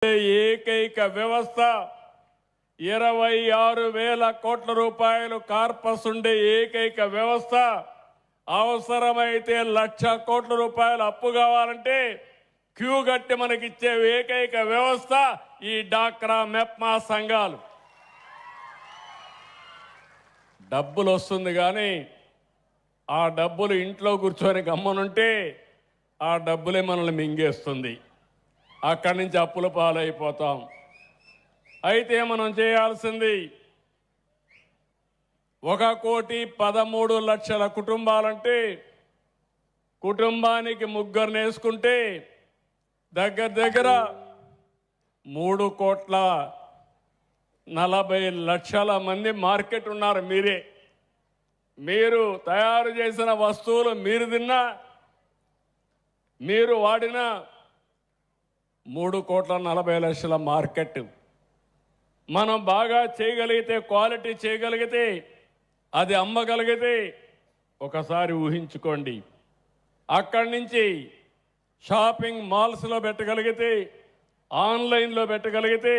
ఏకైక వ్యవస్థ 26,000 కోట్ల రూపాయలు కార్పస్ ఉండే ఏకైక వ్యవస్థ. అవసరమైతే 1,00,000 కోట్ల రూపాయలు అప్పు కావాలంటే క్యూ గట్టి మనకిచ్చే ఏకైక వ్యవస్థ ఈ డాక్రా మెప్మా సంఘాలు. డబ్బులు వస్తుంది కానీ ఆ డబ్బులు ఇంట్లో కూర్చొని గమ్మనుంటే ఆ డబ్బులే మనల్ని మింగేస్తుంది. అక్కడి నుంచి అప్పుల పాలైపోతాం. అయితే మనం చేయాల్సింది 1,13,00,000 కుటుంబాలంటే కుటుంబానికి ముగ్గురు వేసుకుంటే దగ్గర 3,40,00,000 మంది మార్కెట్ ఉన్నారు. మీరు తయారు చేసిన వస్తువులు మీరు తిన్నా మీరు వాడిన 3,40,00,000 మార్కెట్. మనం బాగా చేయగలిగితే, క్వాలిటీ చేయగలిగితే, అది అమ్మగలిగితే ఒకసారి ఊహించుకోండి. అక్కడి నుంచి షాపింగ్ మాల్స్లో పెట్టగలిగితే, ఆన్లైన్లో పెట్టగలిగితే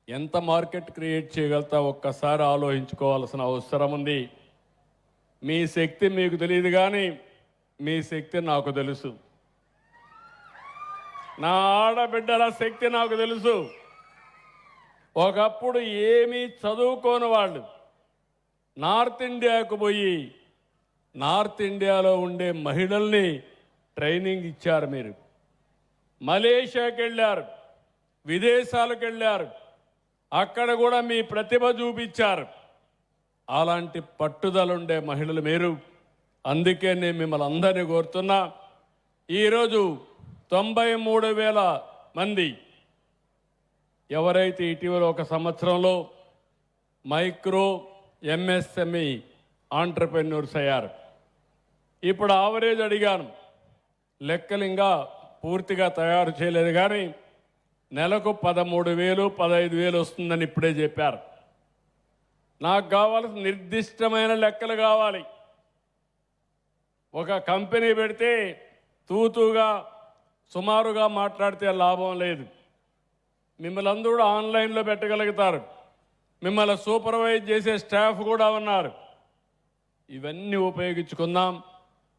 ఎంత మార్కెట్ క్రియేట్ చేయగలుగుతా ఒక్కసారి ఆలోచించుకోవాల్సిన అవసరం ఉంది. మీ శక్తి మీకు తెలియదు కానీ మీ శక్తి నాకు తెలుసు. నా ఆడబిడ్డల శక్తి నాకు తెలుసు. ఒకప్పుడు ఏమీ చదువుకోని వాళ్ళు నార్త్ ఇండియాకు పోయి నార్త్ ఇండియాలో ఉండే మహిళల్ని ట్రైనింగ్ ఇచ్చారు. మీరు మలేషియాకి వెళ్ళారు, విదేశాలకు వెళ్ళారు, అక్కడ కూడా మీ ప్రతిభ చూపించారు. అలాంటి పట్టుదల ఉండే మహిళలు మీరు. అందుకే నేను మిమ్మల్ని అందరినీ కోరుతున్నా. ఈరోజు 93,000 మంది ఎవరైతే ఇటీవల ఒక సంవత్సరంలో మైక్రో ఎంఎస్ఎంఈ ఆంటర్ప్రెన్యూర్స్ అయ్యారు. ఇప్పుడు ఆవరేజ్ అడిగాను, లెక్కలు ఇంకా పూర్తిగా తయారు చేయలేదు కానీ నెలకు 13,000 15,000 వస్తుందని ఇప్పుడే చెప్పారు. నాకు కావాల్సిన నిర్దిష్టమైన లెక్కలు కావాలి. ఒక కంపెనీ పెడితే తూతుగా సుమారుగా మాట్లాడితే లాభం లేదు. మిమ్మల్ని అందరూ కూడా ఆన్లైన్లో పెట్టగలుగుతారు. మిమ్మల్ని సూపర్వైజ్ చేసే స్టాఫ్ కూడా ఉన్నారు. ఇవన్నీ ఉపయోగించుకుందాం.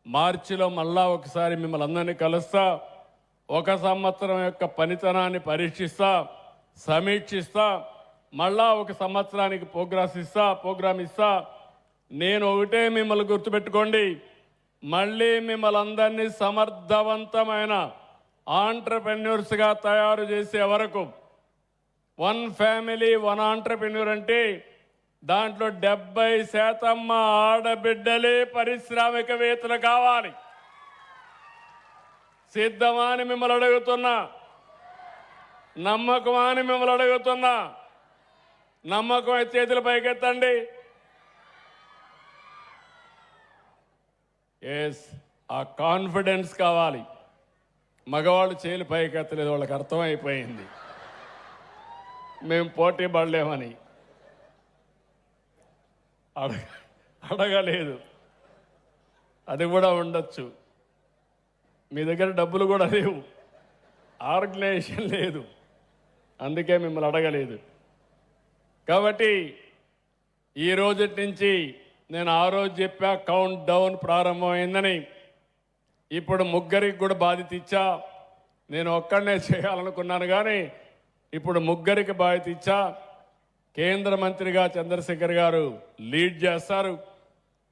మార్చిలో మళ్ళా ఒకసారి మిమ్మల్ని అందరినీ కలుస్తా. 1 సంవత్సరం యొక్క పనితనాన్ని పరీక్షిస్తా, సమీక్షిస్తా. మళ్ళా 1 సంవత్సరానికి ప్రోగ్రామ్ ఇస్తా. నేను ఒకటే మిమ్మల్ని గుర్తుపెట్టుకోండి, మళ్ళీ మిమ్మల్ని అందరినీ సమర్థవంతమైన ఆంటర్ప్రెన్యూర్స్గా తయారు చేసే వరకు 1 ఫ్యామిలీ 1 ఆంటర్ప్రెన్యూర్ అంటే దాంట్లో 70% మా ఆడబిడ్డలే పారిశ్రామికవేత్తలు కావాలి. సిద్ధమాని మిమ్మల్ని అడుగుతున్నా, నమ్మకమాని మిమ్మల్ని అడుగుతున్నా. నమ్మకం చేతులు పైకెత్తండి. ఎస్, ఆ కాన్ఫిడెన్స్ కావాలి. మగవాళ్ళు చేతులు పైకెత్తలేదు, వాళ్ళకి అర్థమైపోయింది మేము పోటీ పడలేమని. అడగలేదు, అది కూడా ఉండొచ్చు. మీ దగ్గర డబ్బులు కూడా లేవు, ఆర్గనైజేషన్ లేదు, అందుకే మిమ్మల్ని అడగలేదు. కాబట్టి ఈ రోజు నుంచి నేను ఆ రోజు చెప్పా కౌంట్ డౌన్ ప్రారంభమైందని. ఇప్పుడు ముగ్గురికి కూడా బాధ్యత ఇచ్చా. నేను ఒక్కడనే చేయాలనుకున్నాను కానీ ఇప్పుడు ముగ్గురికి బాధ్యత ఇచ్చా. కేంద్ర మంత్రిగా చంద్రశేఖర్ గారు లీడ్ చేస్తారు,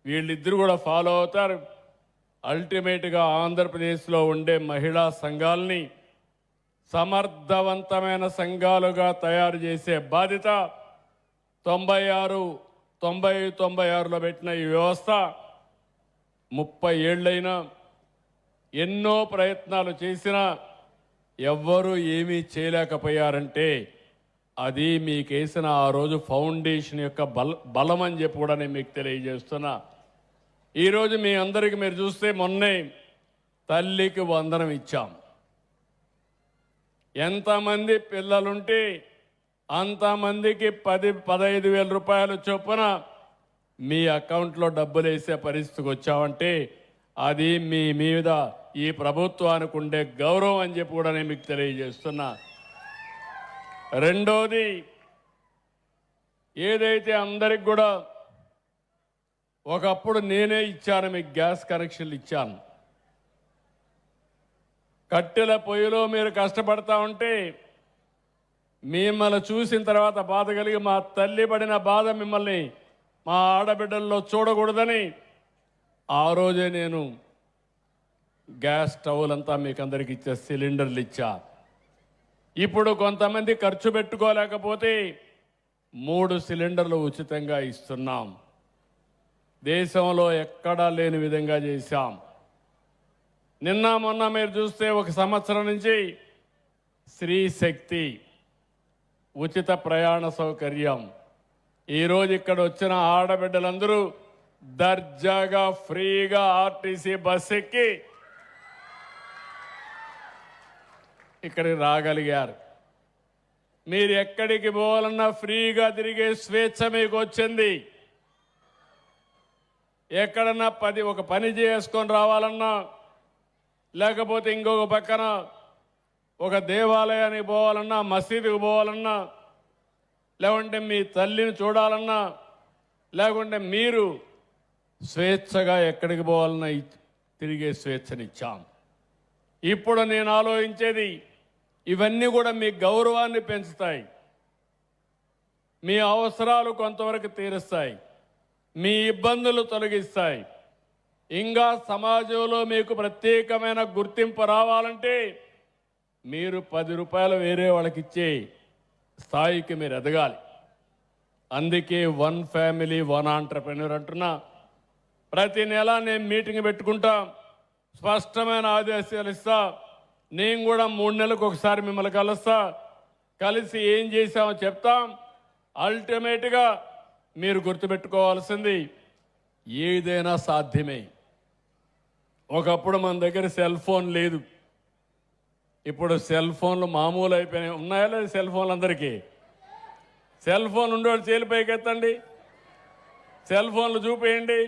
వీళ్ళిద్దరూ కూడా ఫాలో అవుతారు. అల్టిమేట్గా ఆంధ్రప్రదేశ్లో ఉండే మహిళా సంఘాలని సమర్థవంతమైన సంఘాలుగా తయారు చేసే బాధ్యత 96 పెట్టిన ఈ వ్యవస్థ 30 ఏళ్ళైనా ఎన్నో ప్రయత్నాలు చేసినా ఎవ్వరూ ఏమీ చేయలేకపోయారంటే అది మీకేసిన ఆ రోజు ఫౌండేషన్ యొక్క బలం అని చెప్పి కూడా నేను మీకు తెలియజేస్తున్నా. ఈరోజు మీ అందరికీ మీరు చూస్తే మొన్నే తల్లికి వందనం ఇచ్చాం. ఎంతమంది పిల్లలుంటే అంతమందికి 10-15 రూపాయలు చొప్పున మీ అకౌంట్లో డబ్బులు వేసే పరిస్థితికి వచ్చామంటే అది మీ మీద ఈ ప్రభుత్వానికి ఉండే గౌరవం అని చెప్పి కూడా నేను మీకు తెలియజేస్తున్నా. రెండోది, ఏదైతే అందరికి కూడా ఒకప్పుడు నేనే ఇచ్చాను, మీకు గ్యాస్ కనెక్షన్లు ఇచ్చాను. కట్టెల పొయ్యిలో మీరు కష్టపడతా ఉంటే మిమ్మల్ని చూసిన తర్వాత బాధ కలిగి మా తల్లి పడిన బాధ మిమ్మల్ని మా ఆడబిడ్డల్లో చూడకూడదని ఆ రోజే నేను గ్యాస్ స్టవ్లంతా మీకు అందరికి ఇచ్చే సిలిండర్లు ఇచ్చా. ఇప్పుడు కొంతమంది ఖర్చు పెట్టుకోలేకపోతే 3 సిలిండర్లు ఉచితంగా ఇస్తున్నాం. దేశంలో ఎక్కడా లేని విధంగా చేశాం. నిన్న మొన్న మీరు చూస్తే 1 సంవత్సరం నుంచి స్త్రీ శక్తి ఉచిత ప్రయాణ సౌకర్యం. ఈరోజు ఇక్కడ వచ్చిన ఆడబిడ్డలందరూ దర్జాగా ఫ్రీగా ఆర్టీసీ బస్ ఎక్కి ఇక్కడికి రాగలిగారు. మీరు ఎక్కడికి పోవాలన్నా ఫ్రీగా తిరిగే స్వేచ్ఛ మీకు వచ్చింది. ఎక్కడన్నా ఒక పని చేసుకొని రావాలన్నా, లేకపోతే ఇంకొక పక్కన ఒక దేవాలయానికి పోవాలన్నా, మసీదుకు పోవాలన్నా, లేకుంటే మీ తల్లిని చూడాలన్నా, లేకుంటే మీరు స్వేచ్ఛగా ఎక్కడికి పోవాలన్నా తిరిగే స్వేచ్ఛనిచ్చాం. ఇప్పుడు నేను ఆలోచించేది, ఇవన్నీ కూడా మీ గౌరవాన్ని పెంచుతాయి, మీ అవసరాలు కొంతవరకు తీరుస్తాయి, మీ ఇబ్బందులు తొలగిస్తాయి. ఇంకా సమాజంలో మీకు ప్రత్యేకమైన గుర్తింపు రావాలంటే మీరు 10 రూపాయలు వేరే వాళ్ళకి ఇచ్చే స్థాయికి మీరు ఎదగాలి. అందుకే 1 ఫ్యామిలీ 1 ఆంటర్‌ప్రెన్యూర్ అంటున్నా. ప్రతి నెల నేను మీటింగ్ పెట్టుకుంటా, స్పష్టమైన ఆదేశాలు ఇస్తా. నేను కూడా 3 నెలలకు ఒకసారి మిమ్మల్ని కలుస్తా, కలిసి ఏం చేశామో చెప్తాం. అల్టిమేట్గా మీరు గుర్తుపెట్టుకోవాల్సింది, ఏదైనా సాధ్యమే. ఒకప్పుడు మన దగ్గర సెల్ ఫోన్ లేదు, ఇప్పుడు సెల్ ఫోన్లు మామూలు అయిపోయినాయి. ఉన్నాయా లేదు సెల్ ఫోన్లు అందరికీ? సెల్ ఫోన్ ఉండేవాళ్ళు చేలు పైకి ఎత్తండి, సెల్ ఫోన్లు చూపేయండి.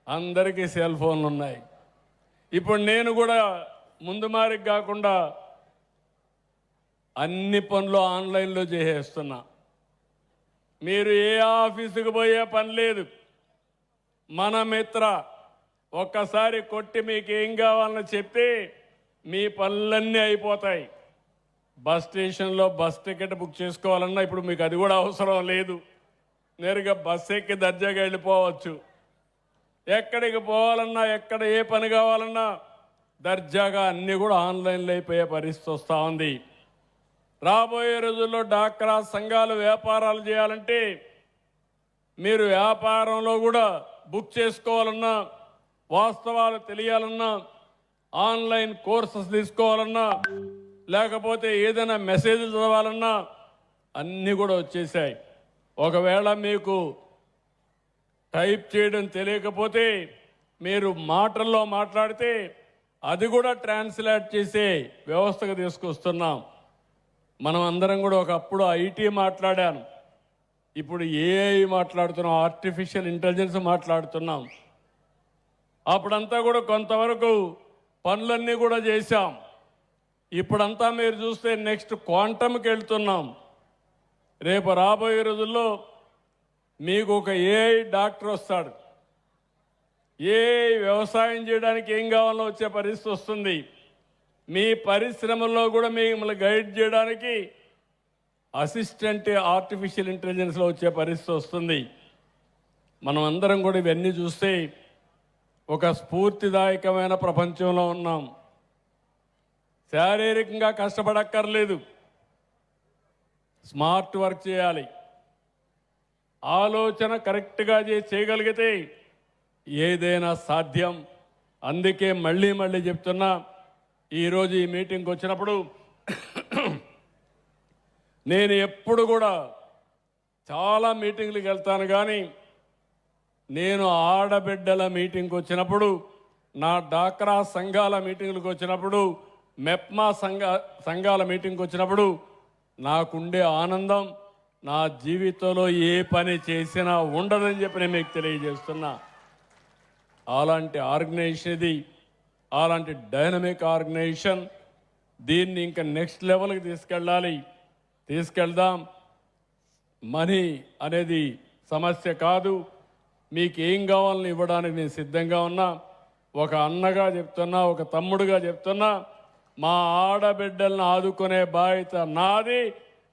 అందరికీ సెల్ ఫోన్లు ఉన్నాయి. ఇప్పుడు నేను కూడా ముందు మారికి కాకుండా అన్ని పనులు ఆన్లైన్లో చేసేస్తున్నా. మీరు ఏ ఆఫీసుకు పోయే పని లేదు. మన మిత్ర ఒక్కసారి కొట్టి మీకు ఏం కావాలని చెప్తే మీ పనులన్నీ అయిపోతాయి. బస్ స్టేషన్లో బస్ టికెట్ బుక్ చేసుకోవాలన్నా ఇప్పుడు మీకు అది కూడా అవసరం లేదు. నేరుగా బస్ ఎక్కి దర్జాగా వెళ్ళిపోవచ్చు. ఎక్కడికి పోవాలన్నా, ఎక్కడ ఏ పని కావాలన్నా దర్జాగా అన్నీ కూడా ఆన్లైన్లో అయిపోయే పరిస్థితి వస్తూ ఉంది. రాబోయే రోజుల్లో డాక్రా సంఘాలు వ్యాపారాలు చేయాలంటే మీరు వ్యాపారంలో కూడా బుక్ చేసుకోవాలన్నా, వాస్తవాలు తెలియాలన్నా, ఆన్లైన్ కోర్సెస్ తీసుకోవాలన్నా, లేకపోతే ఏదైనా మెసేజ్లు చదవాలన్నా అన్నీ కూడా వచ్చేసాయి. ఒకవేళ మీకు టైప్ చేయడం తెలియకపోతే మీరు మాటల్లో మాట్లాడితే అది కూడా ట్రాన్స్లేట్ చేసే వ్యవస్థకు తీసుకొస్తున్నాం. మనం అందరం కూడా ఒకప్పుడు ఐటీ మాట్లాడాను, ఇప్పుడు ఏఐ మాట్లాడుతున్నాం, ఆర్టిఫిషియల్ ఇంటెలిజెన్స్ మాట్లాడుతున్నాం. అప్పుడంతా కూడా కొంతవరకు పనులన్నీ కూడా చేశాం. ఇప్పుడంతా మీరు చూస్తే నెక్స్ట్ క్వాంటమ్కి వెళ్తున్నాం. రేపు రాబోయే రోజుల్లో మీకు ఒక ఏఐ డాక్టర్ వస్తాడు. ఏఐ వ్యవసాయం చేయడానికి ఏం కావాలో వచ్చే పరిస్థితి వస్తుంది. మీ పరిశ్రమల్లో కూడా మిమ్మల్ని గైడ్ చేయడానికి అసిస్టెంట్ ఆర్టిఫిషియల్ ఇంటెలిజెన్స్లో వచ్చే పరిస్థితి వస్తుంది. మనం అందరం కూడా ఇవన్నీ చూస్తే ఒక స్ఫూర్తిదాయకమైన ప్రపంచంలో ఉన్నాం. శారీరకంగా కష్టపడక్కర్లేదు, స్మార్ట్ వర్క్ చేయాలి, ఆలోచన కరెక్ట్గా చేయగలిగితే ఏదైనా సాధ్యం. అందుకే మళ్ళీ మళ్ళీ చెప్తున్నా, ఈరోజు ఈ మీటింగ్కి వచ్చినప్పుడు నేను ఎప్పుడు కూడా చాలా మీటింగ్లకు వెళ్తాను, కానీ నేను ఆడబిడ్డల మీటింగ్కి వచ్చినప్పుడు, నా డాక్రా సంఘాల మీటింగ్లకు వచ్చినప్పుడు, మెప్మా సంఘాల మీటింగ్కి వచ్చినప్పుడు నాకుండే ఆనందం నా జీవితంలో ఏ పని చేసినా ఉండదని చెప్పి నేను మీకు తెలియజేస్తున్నా. అలాంటి ఆర్గనైజేషన్ ఇది, అలాంటి డైనమిక్ ఆర్గనైజేషన్. దీన్ని ఇంకా నెక్స్ట్ లెవెల్కి తీసుకెళ్దాం. మనీ అనేది సమస్య కాదు. మీకు ఏం కావాలని ఇవ్వడానికి నేను సిద్ధంగా ఉన్నా. ఒక అన్నగా చెప్తున్నా, ఒక తమ్ముడుగా చెప్తున్నా, మా ఆడబిడ్డలను ఆదుకునే బాధ్యత నాది.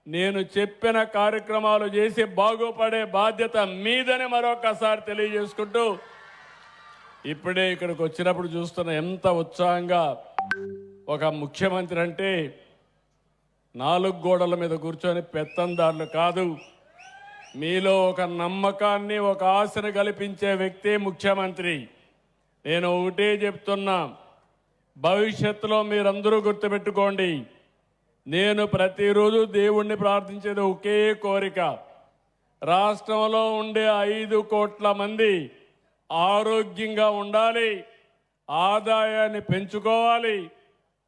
నేను చెప్పిన కార్యక్రమాలు చేసి బాగుపడే బాధ్యత మీదని మరొకసారి తెలియజేసుకుంటూ, ఇప్పుడే ఇక్కడికి వచ్చినప్పుడు చూస్తున్న ఎంత ఉత్సాహంగా ఒక ముఖ్యమంత్రి అంటే 4 గోడల మీద కూర్చొని పెత్తందారులు కాదు, మీలో ఒక నమ్మకాన్ని, ఒక ఆశను కల్పించే వ్యక్తి ముఖ్యమంత్రి. నేను ఒకటే చెప్తున్నా, భవిష్యత్తులో మీరందరూ గుర్తుపెట్టుకోండి, నేను ప్రతిరోజు దేవుణ్ణి ప్రార్థించేది ఒకే కోరిక. రాష్ట్రంలో ఉండే 5 కోట్ల మంది ఆరోగ్యంగా ఉండాలి, ఆదాయాన్ని పెంచుకోవాలి,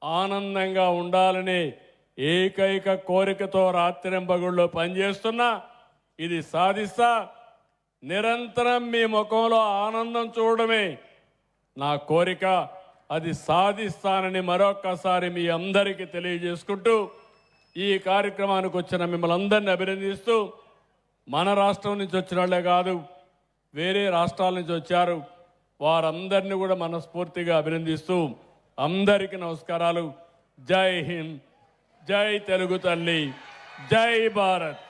ఆనందంగా ఉండాలని ఏకైక కోరికతో రాత్రింబగుళ్ళో పనిచేస్తున్నా. ఇది సాధిస్తా. నిరంతరం మీ ముఖంలో ఆనందం చూడడమే నా కోరిక. అది సాధిస్తానని మరొక్కసారి మీ అందరికీ తెలియజేసుకుంటూ, ఈ కార్యక్రమానికి వచ్చిన మిమ్మల్ని అందరినీ అభినందిస్తూ, మన రాష్ట్రం నుంచి వచ్చిన వాళ్ళే కాదు, వేరే రాష్ట్రాల నుంచి వచ్చారు, వారందరినీ కూడా మనస్ఫూర్తిగా అభినందిస్తూ, అందరికీ నమస్కారాలు. జై హింద్, జై తెలుగు తల్లి, జై భారత్.